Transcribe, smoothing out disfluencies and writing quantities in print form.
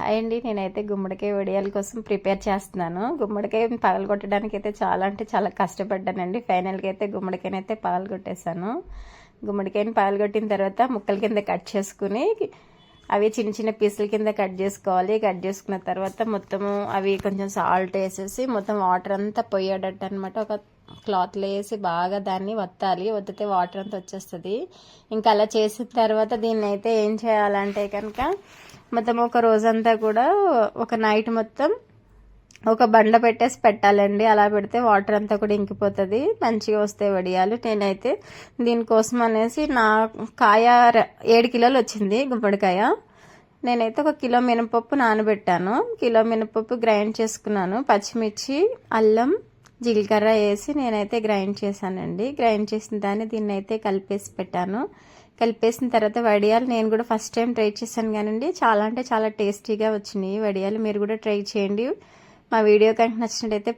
Hi అండి, నేనైతే గుమ్మడికాయ వడియాల కోసం ప్రిపేర్ చేస్తున్నాను. గుమ్మడికాయ పగలగొట్టడానికి అయితే చాలా అంటే చాలా కష్టపడ్డానండి. ఫైనల్గా అయితే గుమ్మడికాయని అయితే పగలగొట్టేశాను. గుమ్మడికాయని పగలగొట్టిన తర్వాత ముక్కల కింద కట్ చేసుకుని అవి చిన్న చిన్న పీసుల కింద కట్ చేసుకోవాలి. కట్ చేసుకున్న తర్వాత మొత్తము అవి కొంచెం సాల్ట్ వేసేసి మొత్తం వాటర్ అంతా పోయేటట్టు అనమాట ఒక క్లాత్లో వేసి బాగా దాన్ని వత్తాలి. వత్తితే వాటర్ అంతా వచ్చేస్తుంది. ఇంకా అలా చేసిన తర్వాత దీన్ని అయితే ఏం చేయాలంటే కనుక మొత్తం ఒక రోజంతా కూడా ఒక నైట్ మొత్తం ఒక బండ పెట్టేసి పెట్టాలండి. అలా పెడితే వాటర్ అంతా కూడా ఇంకిపోతుంది, మంచిగా వస్తాయి వడియాలు. నేనైతే దీనికోసం అనేసి నా కాయ 7 కిలోలు వచ్చింది గుమ్మడికాయ. నేనైతే 1 కిలో మినపప్పు నానబెట్టాను. కిలో మినపప్పు గ్రైండ్ చేసుకున్నాను. పచ్చిమిర్చి, అల్లం, జీలకర్ర వేసి నేనైతే గ్రైండ్ చేశానండి. గ్రైండ్ చేసిన దాన్ని దీన్ని అయితే కలిపేసి పెట్టాను. కలిపేసిన తర్వాత వడియాలు నేను కూడా ఫస్ట్ టైం ట్రై చేశాను కానండి, చాలా అంటే చాలా టేస్టీగా వచ్చినాయి వడియాలు. మీరు కూడా ట్రై చేయండి. మా వీడియో కనుక నచ్చినట్టయితే